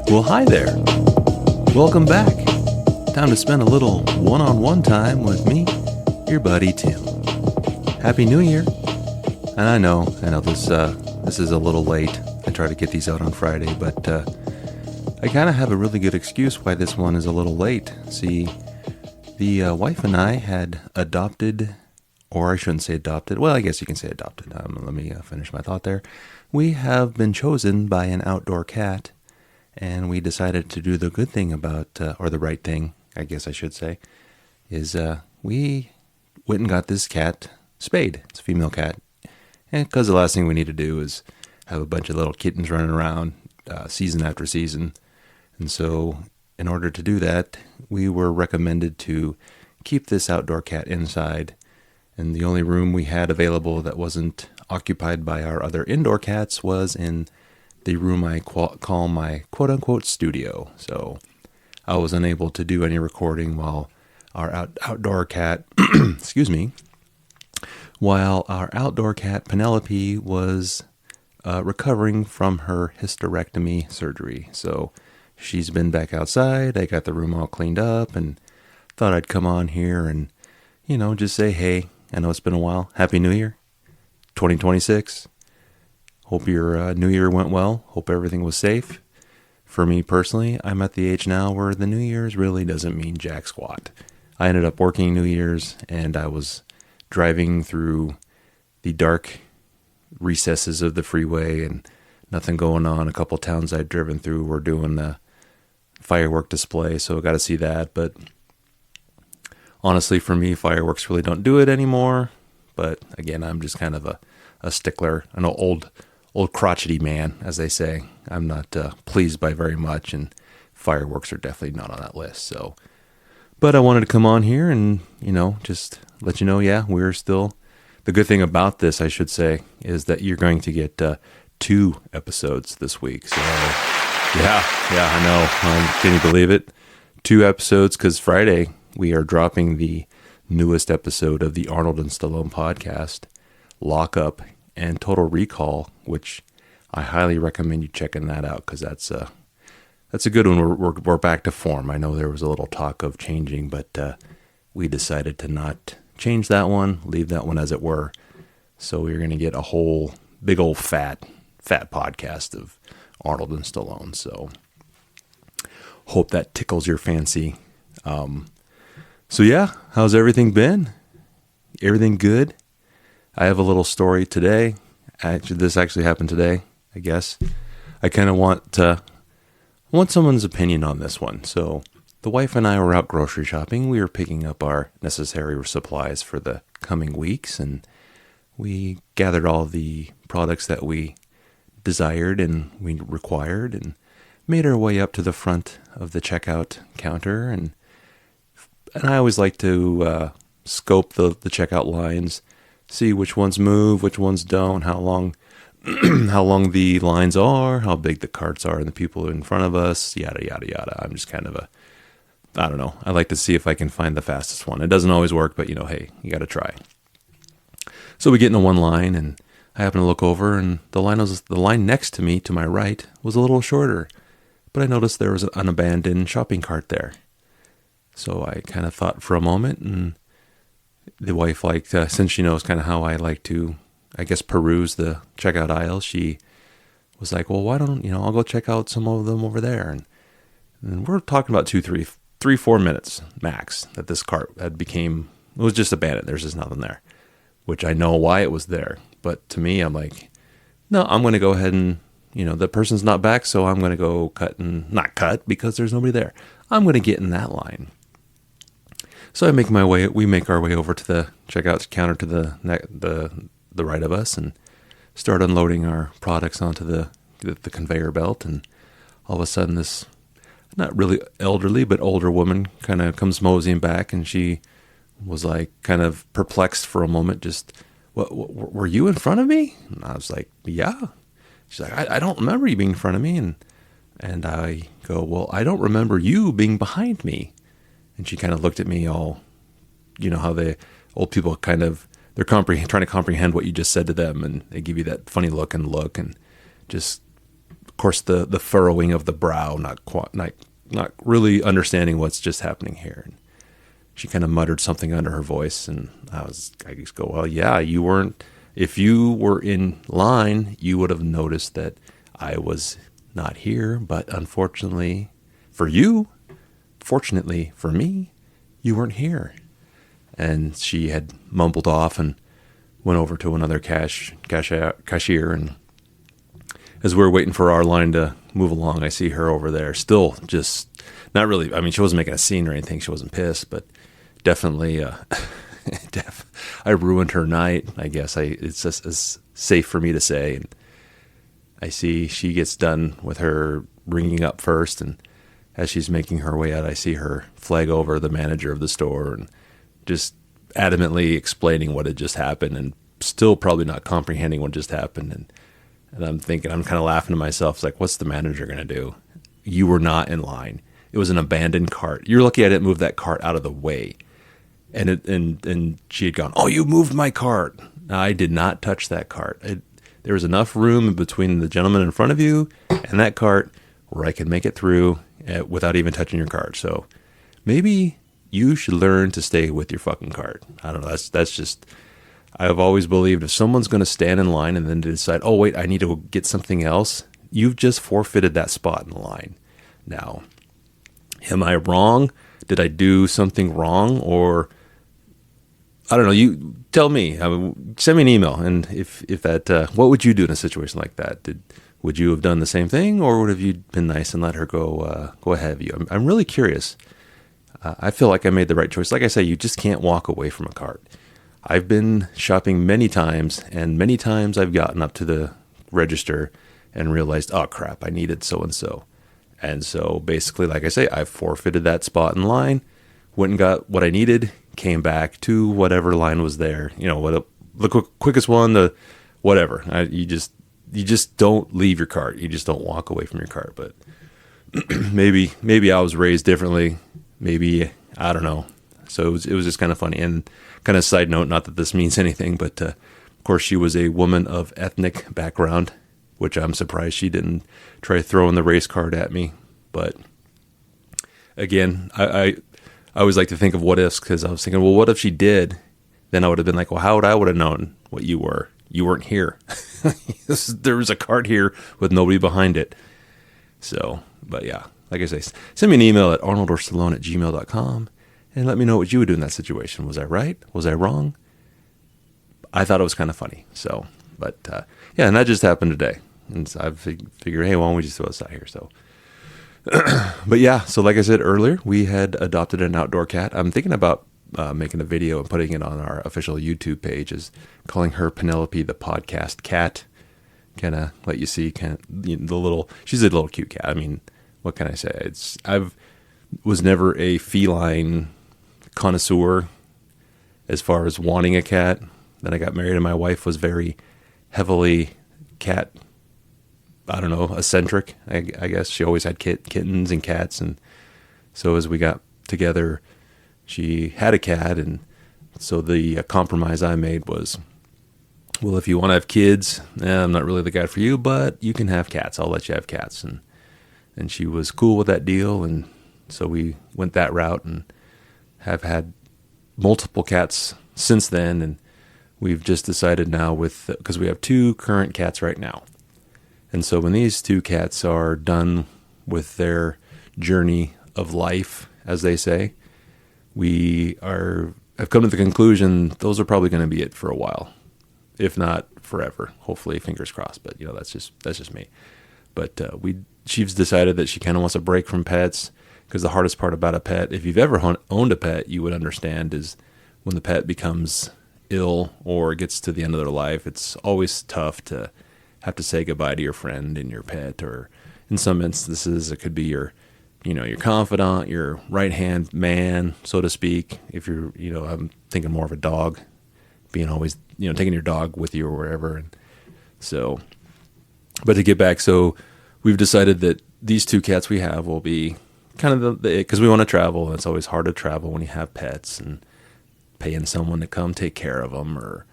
Well, hi there. Welcome back. Time to spend a little one-on-one time with me, your buddy Tim. Happy New Year. And I know this is a little late. I try to get these out on Friday, but I kind of have a really good excuse why this one is a little late. See, the wife and I had adopted, or I shouldn't say adopted. Well, I guess you can say adopted. Let me finish my thought there. We have been chosen by an outdoor cat, and we decided to do the good thing about, or the right thing, I guess I should say, is we went and got this cat spayed. It's a female cat. And because the last thing we need to do is have a bunch of little kittens running around season after season. And so in order to do that, we were recommended to keep this outdoor cat inside. And the only room we had available that wasn't occupied by our other indoor cats was in the room I call my quote-unquote studio. So I was unable to do any recording while our outdoor cat, while our outdoor cat Penelope was recovering from her hysterectomy surgery. So she's been back outside. I got the room all cleaned up and thought I'd come on here and, just say, hey, I know it's been a while. Happy New Year, 2026. Hope your New Year went well. Hope everything was safe. For me personally, I'm at the age now where the New Year's really doesn't mean jack squat. I ended up working New Year's, and I was driving through the dark recesses of the freeway and nothing going on. A couple towns I'd driven through were doing the firework display, so I got to see that. But honestly, for me, fireworks really don't do it anymore. But again, I'm just kind of a stickler, an old crotchety man, as they say. I'm not pleased by very much, and fireworks are definitely not on that list. So, but I wanted to come on here and, just let you know, yeah, we're still, the good thing about this, I should say, is that you're going to get 2 episodes this week. So, yeah, I know. Can you believe it? 2 episodes, because Friday we are dropping the newest episode of the Arnold and Stallone podcast, Lock Up and Total Recall, which I highly recommend you checking that out, because that's a good one. We're back to form. I know there was a little talk of changing, but we decided to not change that one, leave that one as it were. So we're going to get a whole big old fat podcast of Arnold and Stallone. So hope that tickles your fancy. So yeah, how's everything been? Everything good? I have a little story today. This actually happened today, I guess. I kind of want someone's opinion on this one. So the wife and I were out grocery shopping. We were picking up our necessary supplies for the coming weeks, and we gathered all the products that we desired and we required and made our way up to the front of the checkout counter. And I always like to scope the checkout lines, see which ones move, which ones don't, how long the lines are, how big the carts are, and the people in front of us, yada, yada, yada. I'm just kind of I don't know. I like to see if I can find the fastest one. It doesn't always work, but hey, you got to try. So we get into one line, and I happen to look over, and the line next to me, to my right, was a little shorter. But I noticed there was an abandoned shopping cart there. So I kind of thought for a moment, and the wife, since she knows kind of how I like to, I guess, peruse the checkout aisle, she was like, well, why don't, I'll go check out some of them over there. And we're talking about 4 minutes max that this cart it was just abandoned. There's just nothing there, which I know why it was there. But to me, I'm like, no, I'm going to go ahead and, the person's not back, so I'm going to go not cut because there's nobody there. I'm going to get in that line. So we make our way over to the checkout counter to the right of us and start unloading our products onto the conveyor belt. And all of a sudden this, not really elderly, but older woman kind of comes moseying back, and she was like kind of perplexed for a moment. Just, what were you in front of me? And I was like, yeah. She's like, I don't remember you being in front of me. And I go, well, I don't remember you being behind me. And she kind of looked at me all, how the old people kind of, they're trying to comprehend what you just said to them, and they give you that funny look and just course, the furrowing of the brow, not really understanding what's just happening here. And she kind of muttered something under her voice, and I just go, well, yeah, you weren't. If you were in line, you would have noticed that I was not here. But unfortunately for you, fortunately for me, you weren't here. And she had mumbled off and went over to another cashier. And as we were waiting for our line to move along, I see her over there, still just not really. I mean, she wasn't making a scene or anything. She wasn't pissed, but definitely, I ruined her night. I guess it's just as safe for me to say. And I see she gets done with her ringing up first, and as she's making her way out, I see her flag over the manager of the store and just adamantly explaining what had just happened, and still probably not comprehending what just happened. And I'm thinking, I'm kind of laughing to myself. It's like, what's the manager going to do? You were not in line. It was an abandoned cart. You're lucky I didn't move that cart out of the way. And she had gone, oh, you moved my cart. I did not touch that cart. There was enough room between the gentleman in front of you and that cart where I could make it through without even touching your cart. So maybe you should learn to stay with your fucking cart. I don't know. That's just, I've always believed if someone's going to stand in line and then decide, oh, wait, I need to get something else, you've just forfeited that spot in the line. Now, am I wrong? Did I do something wrong? Or I don't know. You tell me. I mean, send me an email, and if that, what would you do in a situation like that? Would you have done the same thing, or would have you been nice and let her go ahead of you? I'm really curious. I feel like I made the right choice. Like I say, you just can't walk away from a cart. I've been shopping many times, and many times I've gotten up to the register and realized, oh crap, I needed so and so. And so basically, like I say, I forfeited that spot in line, went and got what I needed, came back to whatever line was there. You know, the quickest one, the whatever. You just don't leave your cart. You just don't walk away from your cart. But maybe I was raised differently. Maybe, I don't know. So it was just kind of funny. And kind of side note, not that this means anything, but of course she was a woman of ethnic background, which I'm surprised she didn't try throwing the race card at me. But again, I always like to think of what ifs, because I was thinking, well, what if she did? Then I would have been like, well, how would I would have known what you were? You weren't here. There was a cart here with nobody behind it. So, but yeah, like I say, send me an email at arnoldorstallone@gmail.com and let me know what you would do in that situation. Was I right? Was I wrong? I thought it was kind of funny. So, but yeah, and that just happened today. And so I figured, hey, why don't we just throw this out here? So, but yeah, so like I said earlier, we had adopted an outdoor cat. I'm thinking about making a video and putting it on our official YouTube page, is calling her Penelope the podcast cat. Kind of let you see she's a little cute cat. I mean, what can I say? Was never a feline connoisseur as far as wanting a cat. Then I got married and my wife was very heavily cat, I don't know, eccentric. I guess she always had kittens and cats. And so as we got together, she had a cat. And so the compromise I made was, well, if you want to have kids, I'm not really the guy for you, but you can have cats. I'll let you have cats. And she was cool with that deal. And so we went that route and have had multiple cats since then. And we've just decided now because we have 2 current cats right now. And so when these 2 cats are done with their journey of life, as they say, we have come to the conclusion those are probably going to be it for a while, if not forever. Hopefully, fingers crossed. But that's just me. But she's decided that she kind of wants a break from pets, because the hardest part about a pet, if you've ever owned a pet, you would understand, is when the pet becomes ill or gets to the end of their life. It's always tough to have to say goodbye to your friend and your pet, or in some instances, it could be your confidant, your right-hand man, so to speak. If you're, I'm thinking more of a dog, being always, taking your dog with you or wherever. And so, but to get back, so we've decided that these 2 cats we have will be kind of because we want to travel, and it's always hard to travel when you have pets, and paying someone to come take care of them, or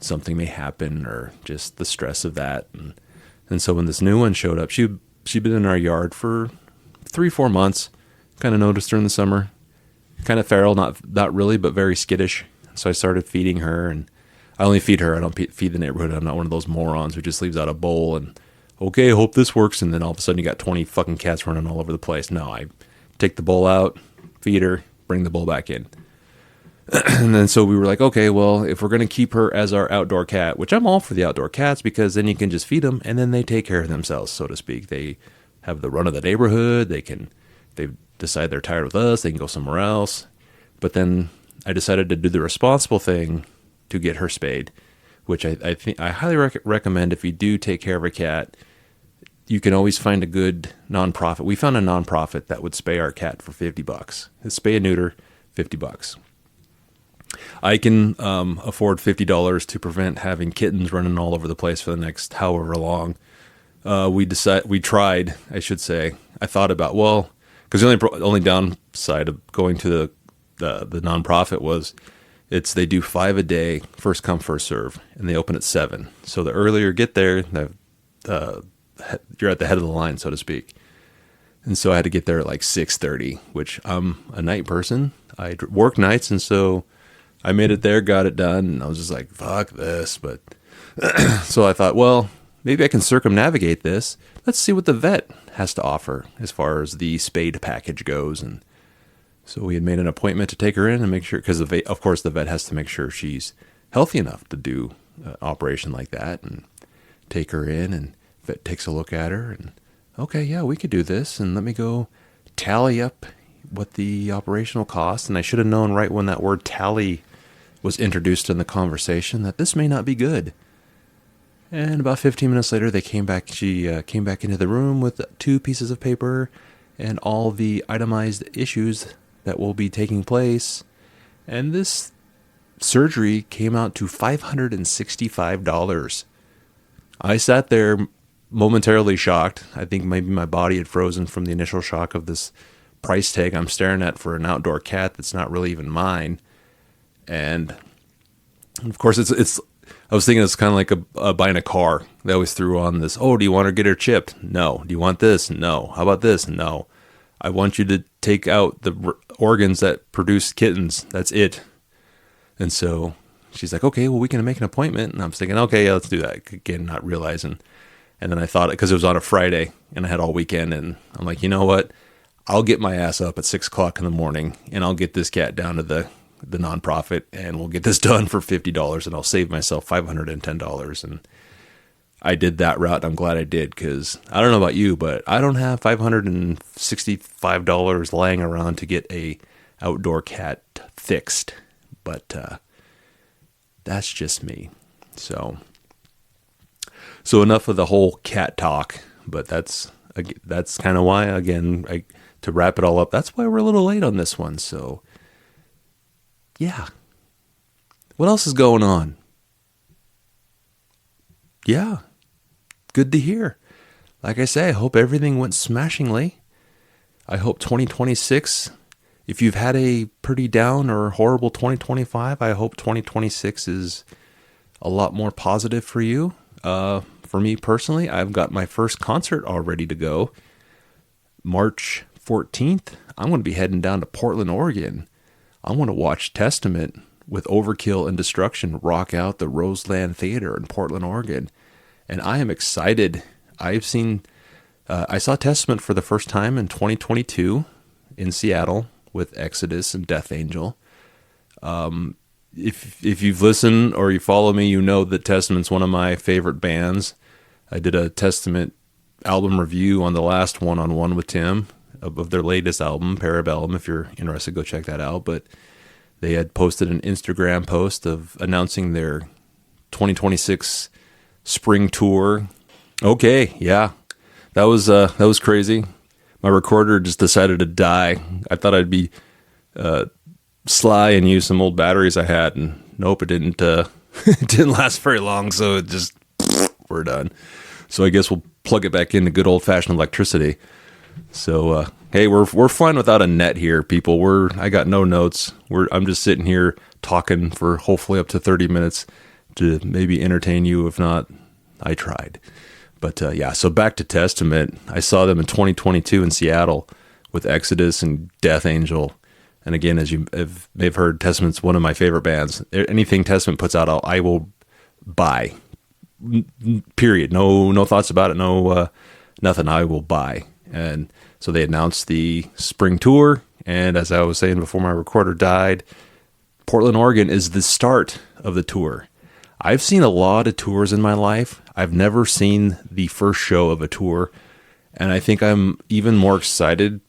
something may happen, or just the stress of that. And so when this new one showed up, she'd been in our yard for 3-4 months. Kind of noticed her in the summer. Kind of feral, not really, but very skittish. So I started feeding her, and I only feed her. I don't feed the neighborhood. I'm not one of those morons who just leaves out a bowl and, okay, hope this works. And then all of a sudden you got 20 fucking cats running all over the place. No, I take the bowl out, feed her, bring the bowl back in. And then so we were like, okay, well, if we're going to keep her as our outdoor cat, which I'm all for the outdoor cats, because then you can just feed them and then they take care of themselves, so to speak. They have the run of the neighborhood. If they decide they're tired with us, they can go somewhere else. But then I decided to do the responsible thing to get her spayed, which I think I highly recommend. If you do take care of a cat, you can always find a good nonprofit. We found a nonprofit that would spay our cat for $50. Spay and neuter, $50. I can afford $50 to prevent having kittens running all over the place for the next however long. We tried, I should say. I thought about, well, because the only downside of going to the nonprofit was they do 5 a day, first come, first serve, and they open at 7. So the earlier you get there, you're at the head of the line, so to speak. And so I had to get there at like 6:30, which I'm a night person. I work nights, and so I made it there, got it done, and I was just like, fuck this. But so I thought, well, maybe I can circumnavigate this. Let's see what the vet has to offer as far as the spade package goes. And so we had made an appointment to take her in and make sure, because of course the vet has to make sure she's healthy enough to do an operation like that, and take her in, and vet takes a look at her, and okay, yeah, we could do this, and let me go tally up what the operational cost. And I should have known right when that word tally was introduced in the conversation that this may not be good. And about 15 minutes later, they came back. She came back into the room with 2 pieces of paper and all the itemized issues that will be taking place. And this surgery came out to $565. I sat there momentarily shocked. I think maybe my body had frozen from the initial shock of this price tag I'm staring at for an outdoor cat that's not really even mine. And of course, I was thinking it's kind of like buying a car. They always threw on this, oh, do you want to get her chipped? No. Do you want this? No. How about this? No. I want you to take out the organs that produce kittens. That's it. And so she's like, okay, well, we can make an appointment. And I was thinking, okay, yeah, let's do that. Again, not realizing. And then I thought, because it was on a Friday and I had all weekend, and I'm like, you know what? I'll get my ass up at 6 o'clock in the morning and I'll get this cat down to the nonprofit, and we'll get this done for $50, and I'll save myself $510. And I did that route. I'm glad I did, because I don't know about you, but I don't have $565 laying around to get a outdoor cat fixed. But that's just me. So enough of the whole cat talk. But that's kind of why, again, to wrap it all up, that's why we're a little late on this one. So yeah. What else is going on? Yeah. Good to hear. Like I say, I hope everything went smashingly. I hope 2026, if you've had a pretty down or horrible 2025, I hope 2026 is a lot more positive for you. For me personally, I've got my first concert all ready to go. March 14th, I'm going to be heading down to Portland, Oregon. I want to watch Testament with Overkill and Destruction rock out the Roseland Theater in Portland, Oregon. And I am excited. I saw Testament for the first time in 2022 in Seattle with Exodus and Death Angel. If you've listened or you follow me, you know that Testament's one of my favorite bands. I did a Testament album review on the last one-on-one with Tim of their latest album, Parabellum. If you're interested, go check that out. But they had posted an Instagram post of announcing their 2026 spring tour. Okay, yeah, that was crazy. My recorder just decided to die. I thought I'd be sly and use some old batteries I had, and nope, it didn't. It didn't last very long, so it just we're done. So I guess we'll plug it back into good old-fashioned electricity. So hey, we're fine without a net here, people. I got no notes. I'm just sitting here talking for hopefully up to 30 minutes to maybe entertain you. If not, I tried. But yeah, so back to Testament. I saw them in 2022 in Seattle with Exodus and Death Angel. And again, as you may have heard, Testament's one of my favorite bands. Anything Testament puts out, I will buy. Period. No thoughts about it. No nothing. I will buy. And so they announced the spring tour. And as I was saying before my recorder died, Portland, Oregon is the start of the tour. I've seen a lot of tours in my life. I've never seen the first show of a tour, and I think I'm even more excited.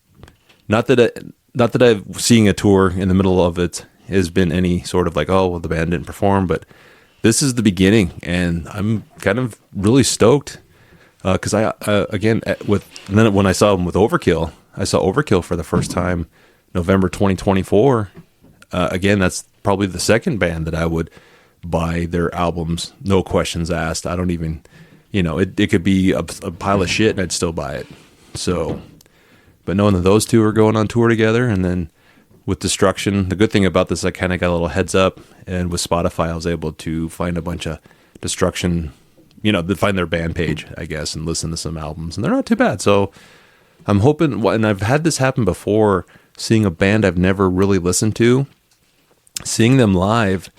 Not that I've seeing a tour in the middle of it has been any sort of like, oh, well, the band didn't perform, but this is the beginning, and I'm kind of really stoked because when I saw them with Overkill, I saw Overkill for the first time November 2024. Again, that's probably the second band that I would buy their albums, no questions asked. I don't even, it could be a pile of shit and I'd still buy it. So, but knowing that those two are going on tour together, and then with Destruction, the good thing about this, I kind of got a little heads up, and with Spotify, I was able to find a bunch of Destruction, to find their band page, I guess, and listen to some albums, and they're not too bad. So I'm hoping, and I've had this happen before, seeing a band I've never really listened to, seeing them live,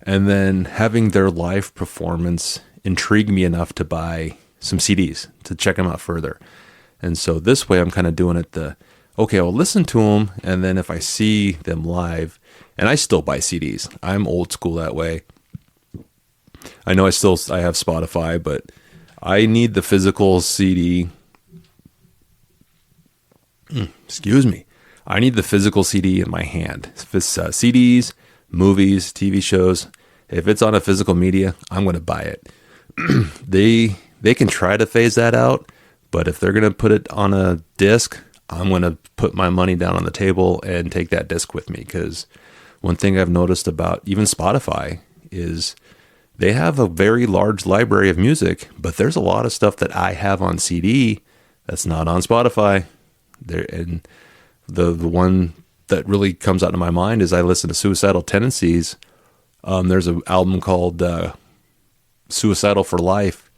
and then having their live performance intrigue me enough to buy some CDs to check them out further. And so this way I'm kind of doing it I'll listen to them, and then if I see them live, and I still buy CDs. I'm old school that way. I know I have Spotify, but I need the physical CD. Excuse me. I need the physical CD in my hand. If it's CDs, movies, TV shows, if it's on a physical media, I'm going to buy it. They can try to phase that out, but if they're going to put it on a disc, I'm going to put my money down on the table and take that disc with me, because one thing I've noticed about even Spotify is they have a very large library of music, but there's a lot of stuff that I have on CD that's not on Spotify. And the one that really comes out to my mind is I listen to Suicidal Tendencies. There's an album called Suicidal for Life.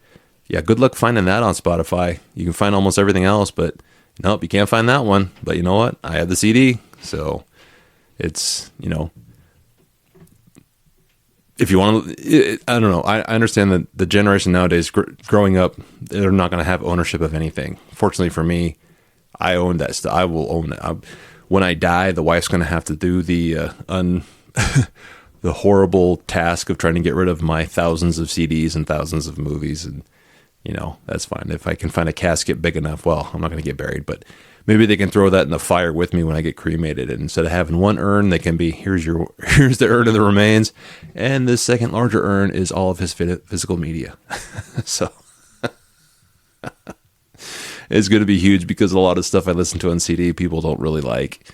Yeah, good luck finding that on Spotify. You can find almost everything else, but nope, you can't find that one. But you know what? I have the CD. So it's, if you want to, I don't know. I understand that the generation nowadays growing up, they're not going to have ownership of anything. Fortunately for me, I own that stuff. I will own it. When I die, the wife's going to have to do the the horrible task of trying to get rid of my thousands of CDs and thousands of movies, and that's fine. If I can find a casket big enough, well, I'm not going to get buried, but maybe they can throw that in the fire with me when I get cremated. And instead of having one urn, they can be, here's the urn of the remains, and this second larger urn is all of his physical media. So it's going to be huge, because a lot of stuff I listen to on CD, people don't really like.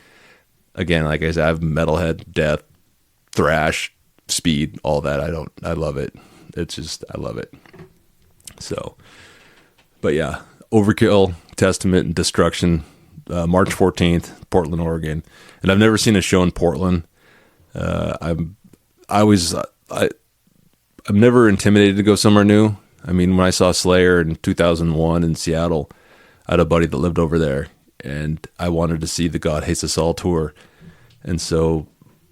Again, like I said, I have metalhead, death, thrash, speed, all that. I love it. It's just, I love it. So, but yeah, Overkill, Testament, and Destruction, March 14th, Portland, Oregon. And I've never seen a show in Portland. I'm never intimidated to go somewhere new. I mean, when I saw Slayer in 2001 in Seattle, I had a buddy that lived over there, and I wanted to see the God Hates Us All tour. And so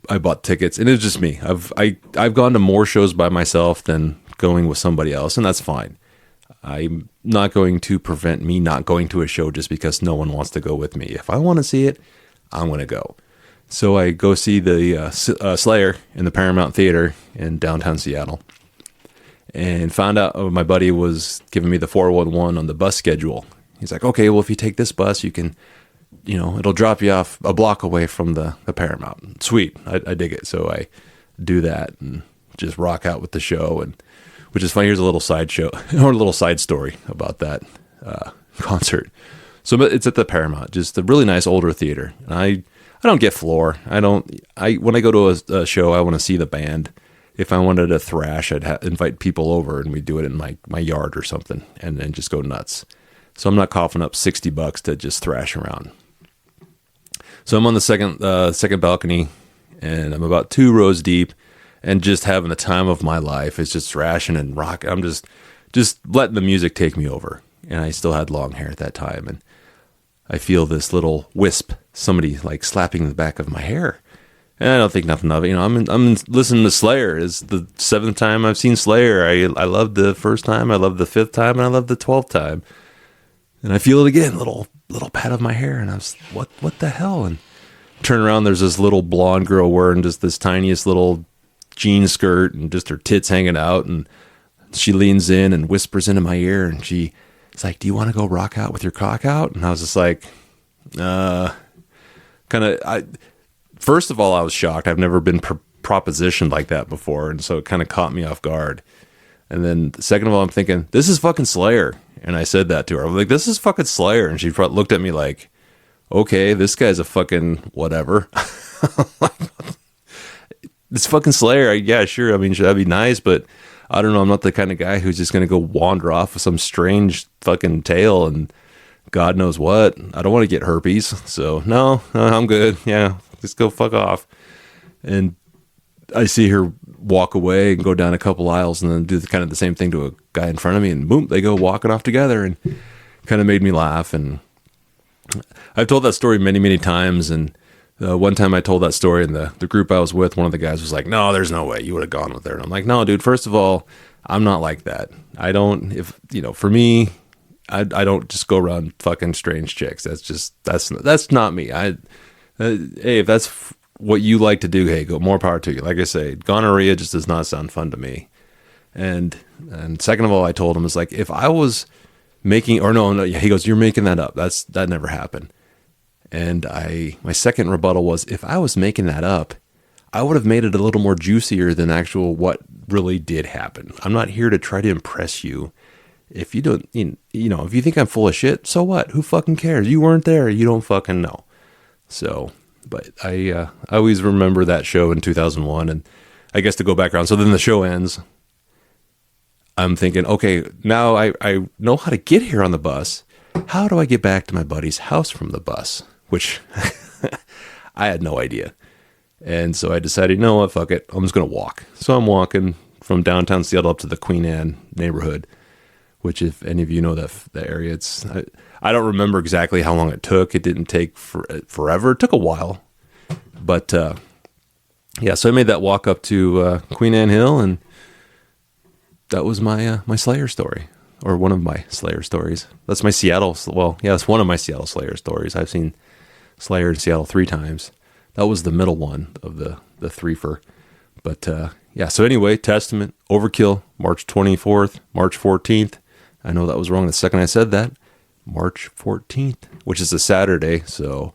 I bought tickets, and it was just me. I've gone to more shows by myself than going with somebody else, and that's fine. I'm not going to prevent me not going to a show just because no one wants to go with me. If I want to see it, I'm going to go. So I go see the Slayer in the Paramount Theater in downtown Seattle, and found out my buddy was giving me the 411 on the bus schedule. He's like, okay, well, if you take this bus, you can, it'll drop you off a block away from the Paramount. Sweet. I dig it. So I do that and just rock out with the show. And which is funny. Here's a little side show or a little side story about that concert. So it's at the Paramount, just a really nice older theater. And I don't get floor. When I go to a show, I want to see the band. If I wanted to thrash, I'd invite people over, and we'd do it in my yard or something, and then just go nuts. So I'm not coughing up $60 to just thrash around. So I'm on the second balcony, and I'm about 2 rows deep, and just having the time of my life. It's just thrashing and rock. I'm just just letting the music take me over. And I still had long hair at that time. And I feel this little wisp, somebody like slapping the back of my hair. And I don't think nothing of it. I'm listening to Slayer. It's the 7th time I've seen Slayer. I loved the first time, I loved the 5th time, and I loved the 12th time. And I feel it again, little pat of my hair, and I was, what the hell? And turn around, there's this little blonde girl wearing just this tiniest little jean skirt and just her tits hanging out, and she leans in and whispers into my ear, and she's like, "Do you want to go rock out with your cock out?" And I was just like, first of all, I was shocked. I've never been propositioned like that before, and so it kind of caught me off guard. And then second of all, I'm thinking, this is fucking Slayer. And I said that to her. I was like, this is fucking Slayer. And she looked at me like, okay, this guy's a fucking whatever. It's fucking Slayer. Yeah, sure. I mean, that'd be nice, but I don't know. I'm not the kind of guy who's just going to go wander off with some strange fucking tale and God knows what. I don't want to get herpes. So no, I'm good. Yeah, just go fuck off. And I see her walk away and go down a couple aisles and then do kind of the same thing to a guy in front of me, and boom, they go walking off together, and kind of made me laugh. And I've told that story many, many times. And one time I told that story, and the group I was with, one of the guys was like, "No, there's no way you would have gone with her." And I'm like, "No, dude, first of all, I'm not like that. I don't, for me, I don't just go around fucking strange chicks. That's not me. Hey, if that's what you like to do, hey, go, more power to you. Like I say, gonorrhea just does not sound fun to me." And second of all, I told him, it's like, if I was making, or no, he goes, "You're making that up. That never happened." And my second rebuttal was, if I was making that up, I would have made it a little more juicier than actual what really did happen. I'm not here to try to impress you. If you don't, if you think I'm full of shit, so what? Who fucking cares? You weren't there. You don't fucking know. So, but I always remember that show in 2001, and I guess to go back around. So then the show ends. I'm thinking, okay, now I know how to get here on the bus. How do I get back to my buddy's house from the bus? Which I had no idea. And so I decided, you know what, fuck it. I'm just going to walk. So I'm walking from downtown Seattle up to the Queen Anne neighborhood, which, if any of you know the area, I don't remember exactly how long it took. It didn't take forever. It took a while. But yeah, so I made that walk up to Queen Anne Hill, and that was my Slayer story, or one of my Slayer stories. That's my Seattle. Well, yeah, it's one of my Seattle Slayer stories. I've seen Slayer in Seattle 3 times. That was the middle one of the threefer. But yeah, so anyway, Testament, Overkill, March 24th, March 14th. I know that was wrong the second I said that. March 14th, which is a Saturday. So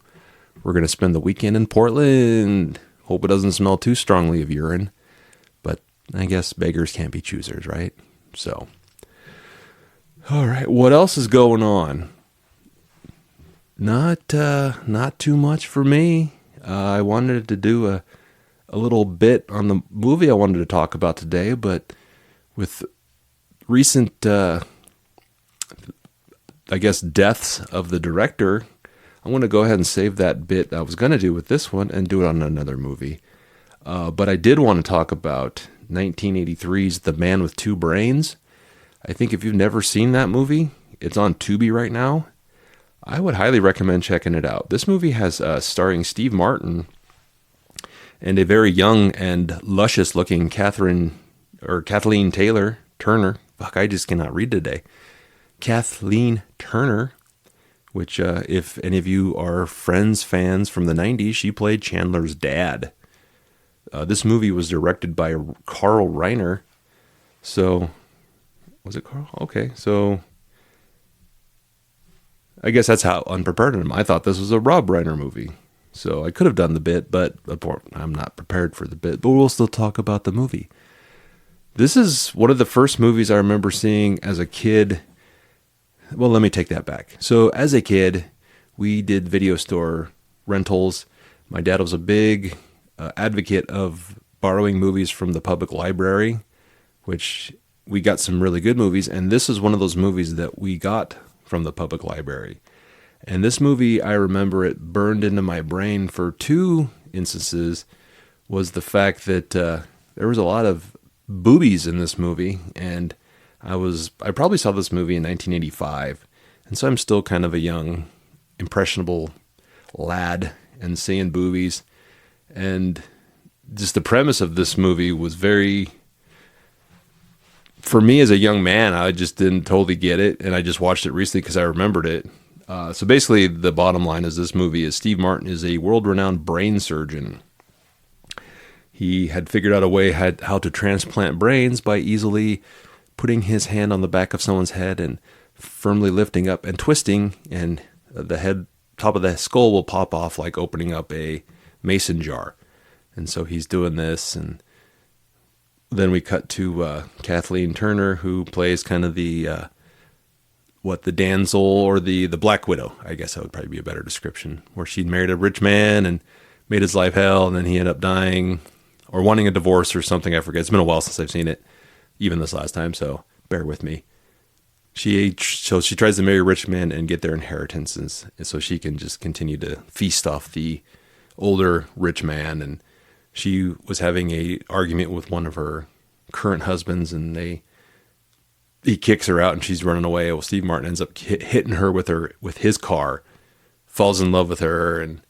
we're going to spend the weekend in Portland. Hope it doesn't smell too strongly of urine. But I guess beggars can't be choosers, right? So, all right, what else is going on? Not too much for me. I wanted to do a little bit on the movie I wanted to talk about today, but with recent, I guess, deaths of the director, I'm going to go ahead and save that bit I was going to do with this one and do it on another movie. But I did want to talk about 1983's The Man with Two Brains. I think if you've never seen that movie, it's on Tubi right now. I would highly recommend checking it out. This movie has starring Steve Martin and a very young and luscious-looking Kathleen Turner. Fuck, I just cannot read today. Kathleen Turner, which, if any of you are Friends fans from the 90s, she played Chandler's dad. This movie was directed by Carl Reiner. So, was it Carl? Okay, so I guess that's how unprepared I am. I thought this was a Rob Reiner movie. So I could have done the bit, but I'm not prepared for the bit. But we'll still talk about the movie. This is one of the first movies I remember seeing as a kid. Well, let me take that back. So as a kid, we did video store rentals. My dad was a big advocate of borrowing movies from the public library, which we got some really good movies. And this is one of those movies that we got from the public library. And this movie, I remember it burned into my brain for 2 instances, was the fact that there was a lot of boobies in this movie. And I probably saw this movie in 1985, and so I'm still kind of a young, impressionable lad and seeing boobies. And just the premise of this movie was very, for me as a young man, I just didn't totally get it. And I just watched it recently because I remembered it. So basically the bottom line is this movie is Steve Martin is a world-renowned brain surgeon. He had figured out a way how to transplant brains by easily putting his hand on the back of someone's head and firmly lifting up and twisting, and the top of the skull will pop off like opening up a mason jar. And so he's doing this, and then we cut to Kathleen Turner, who plays kind of the damsel or the Black Widow, I guess that would probably be a better description, where she'd married a rich man and made his life hell, and then he ended up dying or wanting a divorce or something. I forget. It's been a while since I've seen it, even this last time, so bear with me. She tries to marry a rich man and get their inheritances, so she can just continue to feast off the older rich man. And she was having a argument with one of her current husbands, and he kicks her out, and she's running away. Well, Steve Martin ends up hitting her with his car, falls in love with her, and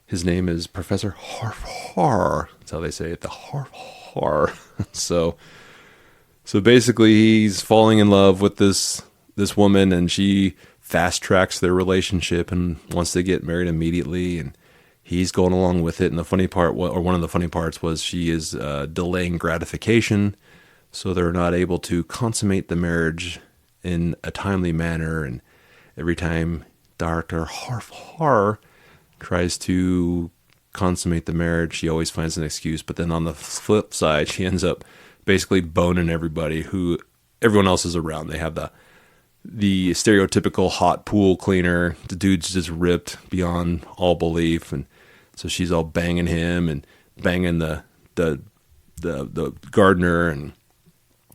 his name is Professor Har. That's how they say it, the Har. So basically, he's falling in love with this woman, and she fast tracks their relationship and wants to get married immediately, and he's going along with it. And the funny part, or one of the funny parts, was she is delaying gratification, so they're not able to consummate the marriage in a timely manner. And every time Dr. Har tries to consummate the marriage, she always finds an excuse. But then on the flip side, she ends up basically boning everyone else is around. They have the stereotypical hot pool cleaner. The dude's just ripped beyond all belief, and so she's all banging him and banging the gardener. And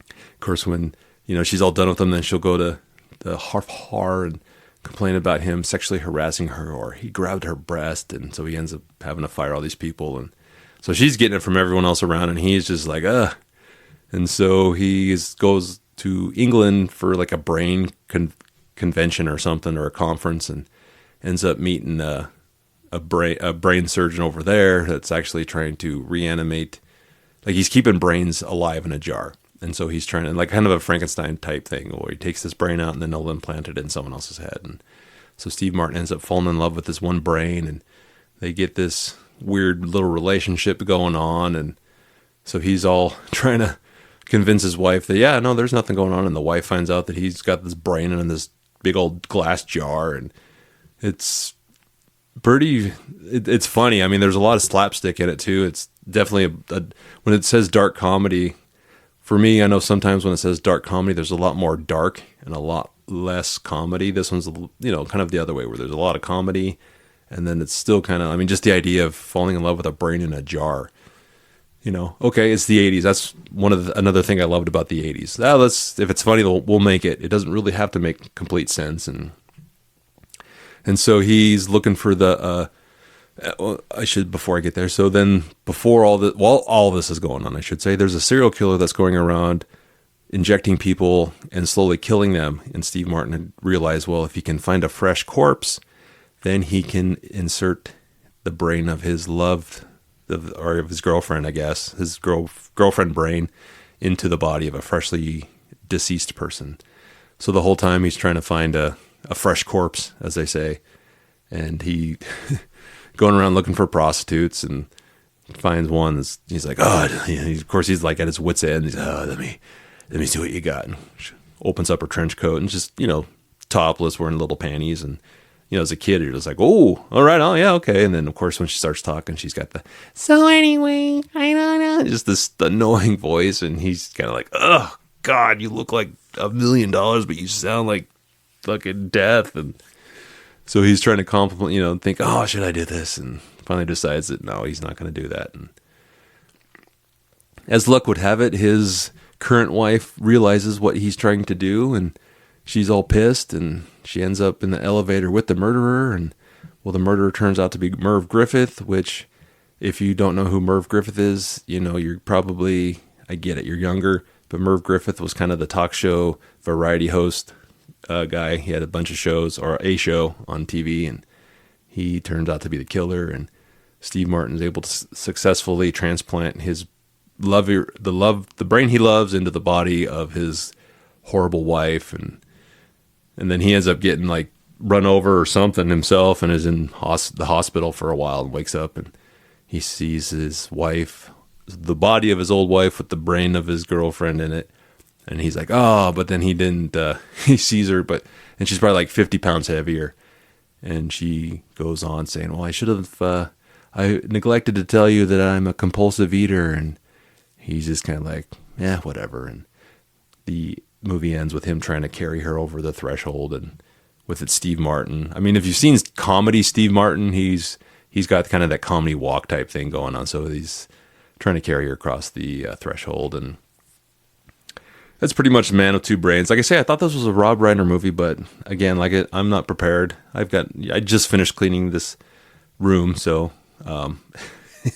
of course, when she's all done with him, then she'll go to the Har and complain about him sexually harassing her, or he grabbed her breast, and so he ends up having to fire all these people. And so she's getting it from everyone else around, and he's just like, ugh. And so he goes to England for like a brain convention or something, or a conference, and ends up meeting a brain surgeon over there that's actually trying to reanimate. Like, he's keeping brains alive in a jar. And so he's trying to, like, kind of a Frankenstein type thing, where he takes this brain out and then he'll implant it in someone else's head. And so Steve Martin ends up falling in love with this one brain, and they get this weird little relationship going on. And so he's all trying to convince his wife that, yeah, no, there's nothing going on. And the wife finds out that he's got this brain in this big old glass jar. And it's it's funny. I mean, there's a lot of slapstick in it too. It's definitely when it says dark comedy, for me, I know sometimes when it says dark comedy, there's a lot more dark and a lot less comedy. This one's, kind of the other way, where there's a lot of comedy, and then it's still kind of, just the idea of falling in love with a brain in a jar. Okay, it's the 80s. That's another thing I loved about the 80s. If it's funny, we'll make it. It doesn't really have to make complete sense. And so he's looking for before I get there. So then while all this is going on, I should say, there's a serial killer that's going around injecting people and slowly killing them. And Steve Martin had realized, well, if he can find a fresh corpse, then he can insert the brain of his or of his girlfriend, I guess, his girlfriend brain into the body of a freshly deceased person. So the whole time he's trying to find a fresh corpse, as they say. And he going around looking for prostitutes and finds one. He's like, of course he's like at his wit's end. He's let me see what you got. And she opens up her trench coat and just, topless, wearing little panties. And, as a kid, you're just like, oh, all right. Oh yeah. Okay. And then of course, when she starts talking, she's got so anyway, I don't know, just this annoying voice. And he's kind of like, oh God, you look like $1 million, but you sound like fucking death. And so he's trying to compliment, think, oh, should I do this? And finally decides that no, he's not going to do that. And as luck would have it, his current wife realizes what he's trying to do, and she's all pissed, and she ends up in the elevator with the murderer. And well, the murderer turns out to be Merv Griffith, which, if you don't know who Merv Griffith is, you're probably, I get it, you're younger. But Merv Griffith was kind of the talk show variety host guy. He had a bunch of shows, or a show on TV, and he turned out to be the killer. And Steve Martin's able to successfully transplant his the brain he loves into the body of his horrible wife, and then he ends up getting like run over or something himself, and is in the hospital for a while, and wakes up and he sees his wife, the body of his old wife with the brain of his girlfriend in it, and he's like, oh, but then he didn't. He sees her, and she's probably like 50 pounds heavier, and she goes on saying, well, I should have. I neglected to tell you that I'm a compulsive eater, and he's just kind of like, yeah, whatever. And the movie ends with him trying to carry her over the threshold, and with it Steve Martin. I mean, if you've seen comedy Steve Martin, he's got kind of that comedy walk type thing going on. So he's trying to carry her across the threshold, and that's pretty much Man with Two Brains. Like I say, I thought this was a Rob Reiner movie, but again, I'm not prepared. I just finished cleaning this room, so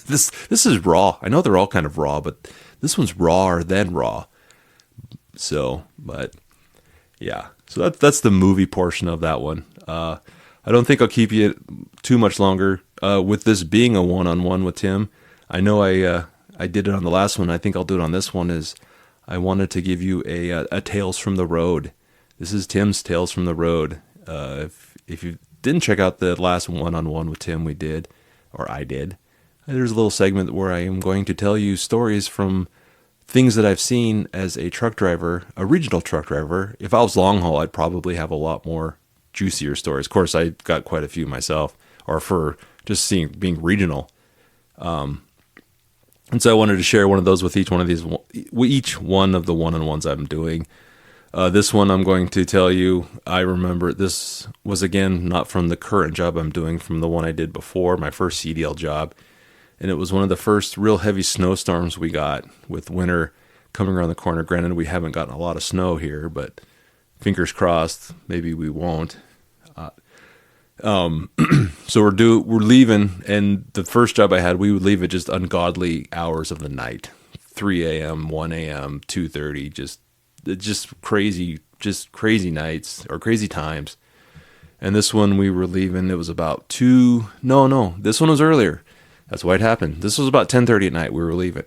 this is raw. I know they're all kind of raw, but this one's rawer than raw. So, but yeah, so that's the movie portion of that one. I don't think I'll keep you too much longer. With this being a one-on-one with Tim, I know I did it on the last one. I think I'll do it on this one. Is I wanted to give you a Tales from the Road. This is Tim's Tales from the Road. If you didn't check out the last one-on-one with Tim we did, or I did, there's a little segment where I am going to tell you stories from things that I've seen as a truck driver, a regional truck driver. If I was long haul, I'd probably have a lot more juicier stories. Of course, I got quite a few myself, or for just being regional. And so I wanted to share one of those with each one of the one-on-ones I'm doing. This one I'm going to tell you, I remember this was, again, not from the current job I'm doing, from the one I did before, my first CDL job. And it was one of the first real heavy snowstorms we got, with winter coming around the corner. Granted, we haven't gotten a lot of snow here, but fingers crossed, maybe we won't. So we're leaving, and the first job I had, we would leave at just ungodly hours of the night, 3 a.m., 1 a.m., 2:30, just crazy nights or crazy times. And this one we were leaving, it was about this one was earlier. That's why it happened. This was about 10:30 at night. We were leaving.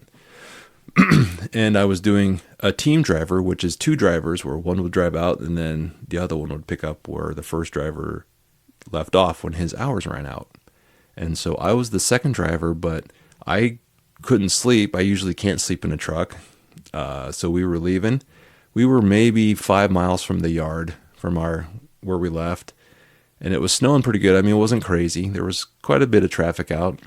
And I was doing a team driver, which is two drivers, where one would drive out and then the other one would pick up where the first driver left off when his hours ran out. And so I was the second driver, but I couldn't sleep. I usually can't sleep in a truck. So we were leaving. We were maybe 5 miles from the yard from where we left, and it was snowing pretty good. I mean, it wasn't crazy. There was quite a bit of traffic out.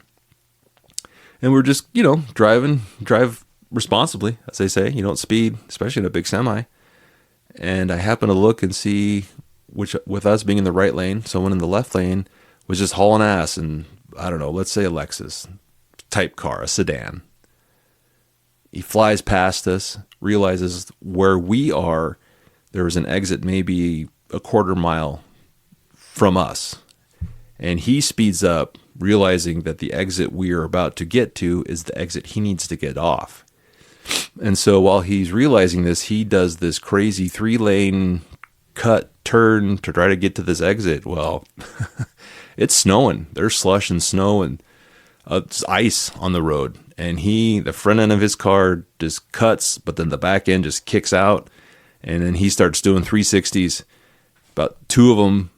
And we're just, drive responsibly, as they say. You don't speed, especially in a big semi. And I happen to look and see, which, with us being in the right lane, someone in the left lane was just hauling ass. And I don't know, let's say a Lexus type car, a sedan. He flies past us, realizes where we are. There was an exit maybe a quarter mile from us. And he speeds up, realizing that the exit we are about to get to is the exit he needs to get off. And so while he's realizing this, he does this crazy 3-lane cut turn to try to get to this exit. Well, it's snowing. There's slush and snow and it's ice on the road. And the front end of his car just cuts, but then the back end just kicks out. And then he starts doing 360s. About two of them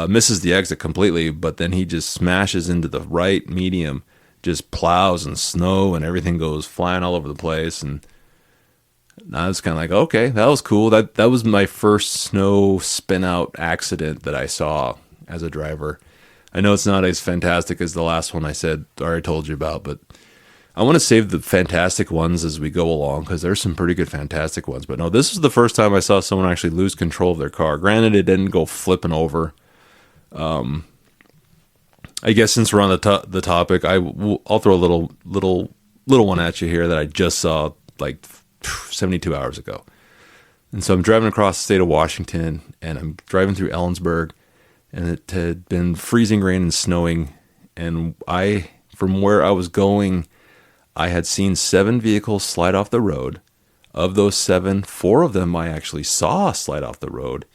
misses the exit completely, but then he just smashes into the right medium, just plows and snow, and everything goes flying all over the place. And I was kind of like, okay, that was cool. That was my first snow spin out accident that I saw as a driver. I know it's not as fantastic as the last one I told you about, but I want to save the fantastic ones as we go along, because there's some pretty good fantastic ones. But no, this is the first time I saw someone actually lose control of their car. Granted, it didn't go flipping over. I guess since we're on the topic, I'll throw a little one at you here that I just saw like 72 hours ago. And so I'm driving across the state of Washington, and I'm driving through Ellensburg, and it had been freezing rain and snowing. And from where I was going, I had seen 7 vehicles slide off the road. Of those 7, 4 of them I actually saw slide off the road.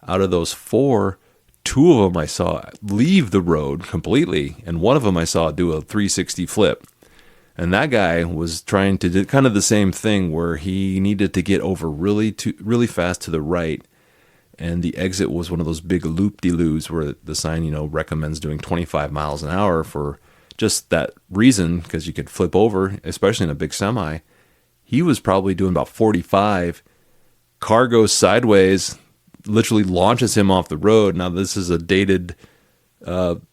Out of those 4, 2 of them I saw leave the road completely, and one of them I saw do a 360 flip. And that guy was trying to do kind of the same thing, where he needed to get over really fast to the right, and the exit was one of those big loop-de-loos where the sign, recommends doing 25 miles an hour for just that reason, because you could flip over, especially in a big semi. He was probably doing about 45. Car goes sideways, literally launches him off the road. Now, this is a dated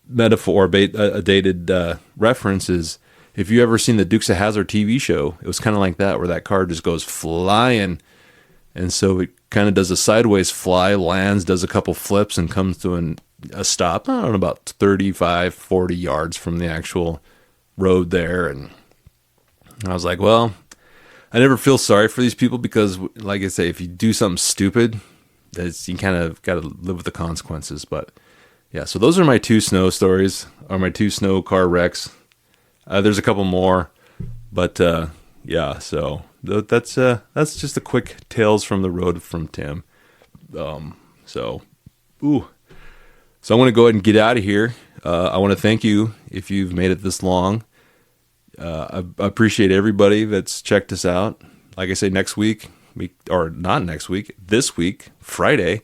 metaphor, a dated reference. Is if you ever seen the Dukes of Hazzard TV show, it was kind of like that, where that car just goes flying. And so it kind of does a sideways fly, lands, does a couple flips, and comes to a stop, I don't know, about 35, 40 yards from the actual road there. And I was like, well, I never feel sorry for these people, because, like I say, if you do something stupid, you kind of got to live with the consequences. But yeah, so those are my 2 snow stories, or my 2 snow car wrecks. There's a couple more, but yeah, so that's just a quick tales from the road from Tim. So I'm going to go ahead and get out of here. I want to thank you if you've made it this long. I appreciate everybody that's checked us out. Like I say, this week, Friday,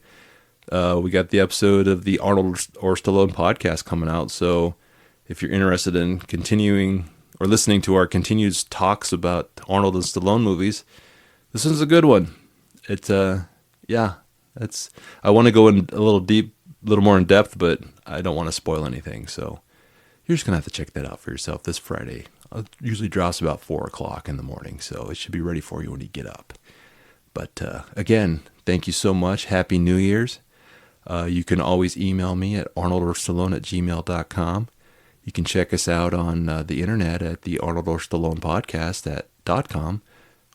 we got the episode of the Arnold or Stallone podcast coming out. So if you're interested in continuing or listening to our continued talks about Arnold and Stallone movies, this one's a good one. I want to go in a little more in depth, but I don't want to spoil anything. So you're just going to have to check that out for yourself this Friday. It usually drops about 4 o'clock in the morning, so it should be ready for you when you get up. But again, thank you so much. Happy New Year's. You can always email me at arnoldorstallone@gmail.com. You can check us out on the internet at the arnoldorstallonepodcast.com.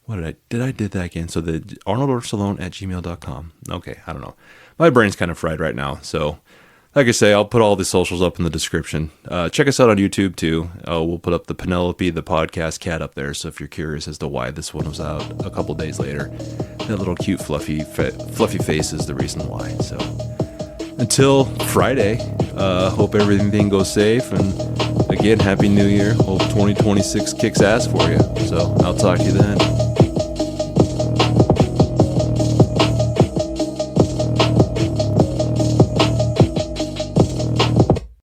Did I did that again? So the arnoldorstallone@gmail.com. Okay, I don't know. My brain's kind of fried right now. So like I say, I'll put all the socials up in the description. Check us out on YouTube too. We'll put up the Penelope, the podcast cat up there. So if you're curious as to why this one was out a couple days later, that little cute fluffy face is the reason why. So until Friday, hope everything goes safe. And again, Happy New Year. Hope 2026 kicks ass for you. So I'll talk to you then.